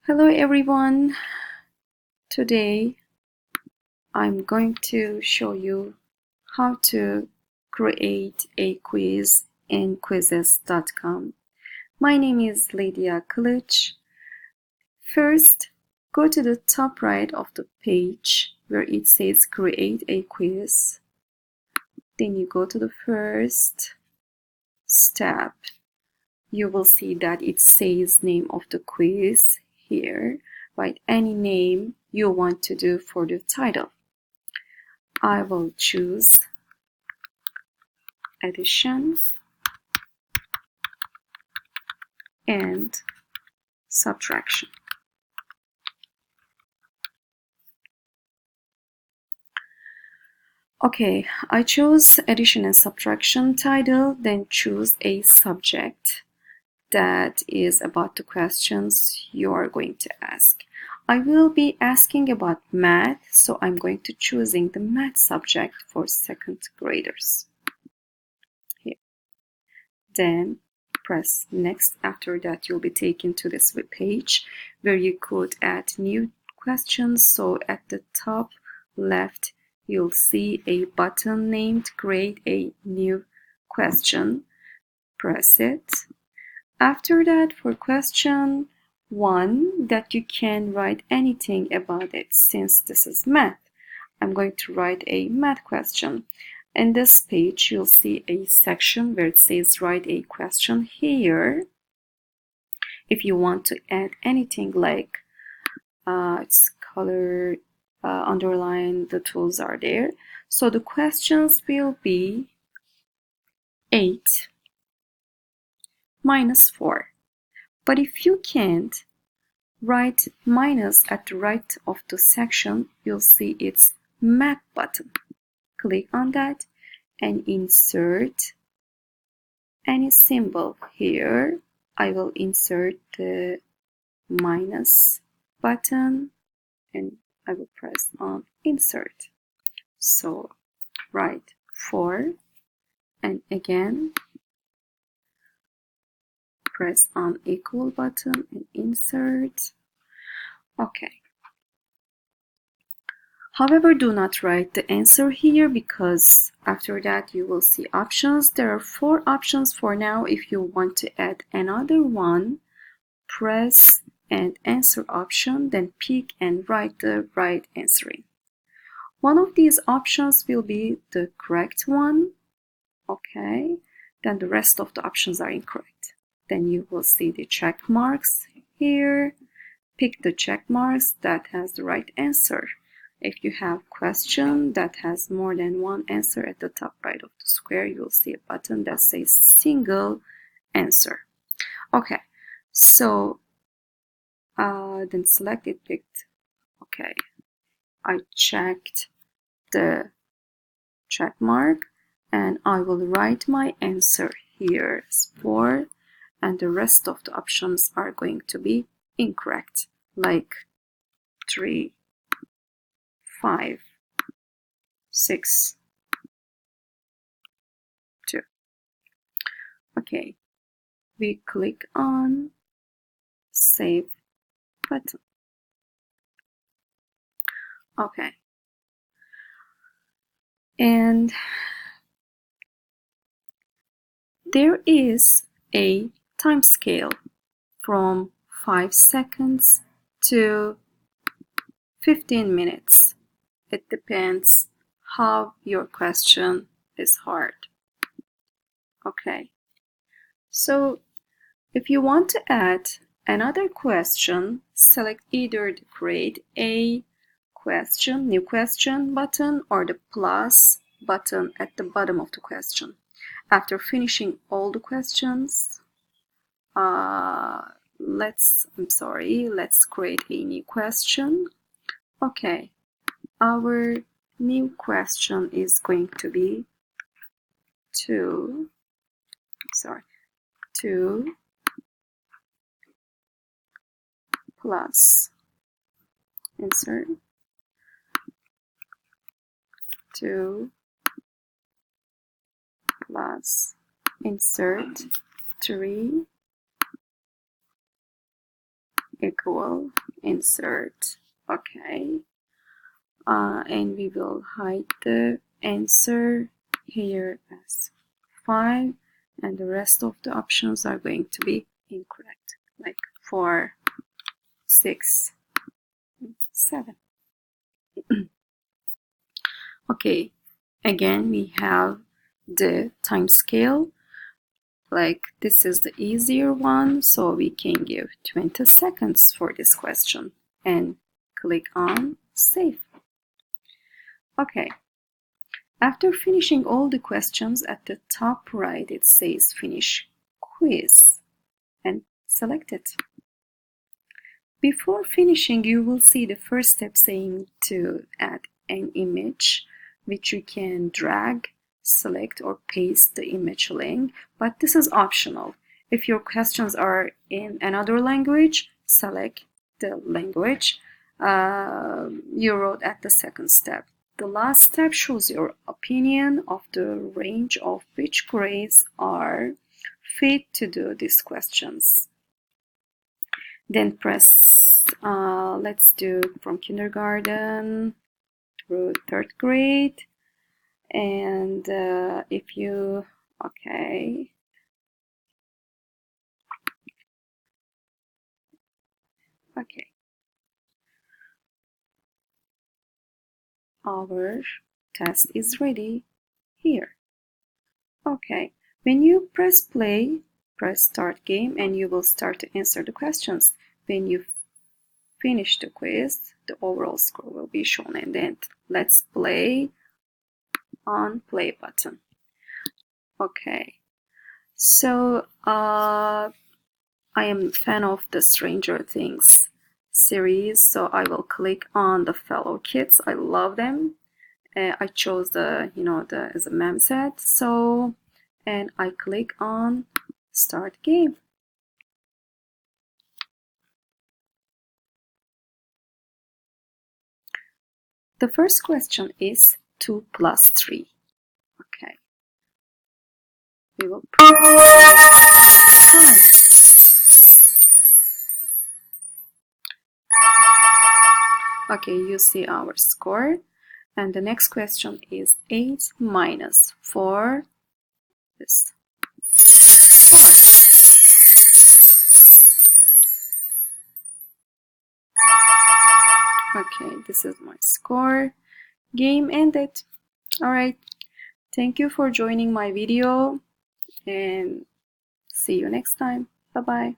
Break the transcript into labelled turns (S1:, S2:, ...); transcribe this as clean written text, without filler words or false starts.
S1: Hello everyone. Today I'm going to show you how to create a quiz in Quizizz.com. My name is Lydia Kılıç. First, go to the top right of the page where it says create a quiz. Then you go to the first step. You will see that it says name of the quiz here. Write any name you want to do for the title. I will choose addition and subtraction. Okay, I chose addition and subtraction title, then choose a subject that is about the questions you are going to ask. I will be asking about math, so I'm going to choosing the math subject for second graders. Here. Then press next. After that, you'll be taken to this web page where you could add new questions. So at the top left, you'll see a button named create a new question. Press it. After that, for question 1, that you can write anything about it. Since this is math, I'm going to write a math question. In this page, you'll see a section where it says write a question here. If you want to add anything like its color, underline, the tools are there. So the questions will be 8 minus 4. But if you can't write minus at the right of the section, you'll see its math button. Click on that and insert any symbol here. I will insert the minus button and I will press on insert. So write 4 and again press on equal button and insert. Okay. However, do not write the answer here because after that you will see options. There are 4 options for now. If you want to add another one, press and answer option, then pick and write the right answering. One of these options will be the correct one. Okay, then the rest of the options are incorrect. Then you will see the check marks here. Pick the check marks that has the right answer. If you have question that has more than one answer, at the top right of the square, you'll see a button that says single answer. Okay, so then select it, picked. Okay, I checked the check mark and I will write my answer here as 4, and the rest of the options are going to be incorrect, like 3, 5, 6, 2. Okay, we click on save button. Okay, and there is a time scale from 5 seconds to 15 minutes. It depends how your question is hard. Okay, so if you want to add another question, select either the create a question, new question button or the plus button at the bottom of the question. After finishing all the questions, let's create a new question. Okay, our new question is going to be 2 plus insert 2 plus insert 3 equal, insert, okay, and we will hide the answer here as 5, and the rest of the options are going to be incorrect, like 4, 6, 7. Okay, again we have the time scale. Like this is the easier one, so we can give 20 seconds for this question and click on save. Okay, after finishing all the questions, at the top right it says finish quiz and select it. Before finishing, you will see the first step saying to add an image, which you can drag, select, or paste the image link, but this is optional. If your questions are in another language, select the language you wrote at the second step. The last step shows your opinion of the range of which grades are fit to do these questions. Then press, let's do from kindergarten through 3rd grade. And if you, okay. Okay. Our test is ready here. Okay. When you press play, press start game, and you will start to answer the questions. When you finish the quiz, the overall score will be shown, and then let's play on play button. Okay, so I am a fan of the Stranger Things series, so I will click on the fellow kids. I love them. I chose the, as a mem set, so, and I click on start game. The first question is 2 plus 3. Okay. We will press 5. Okay, you see our score. And the next question is 8 minus 4 is 4. Okay, this is my score. Game ended. Alright, thank you for joining my video and see you next time. Bye-bye.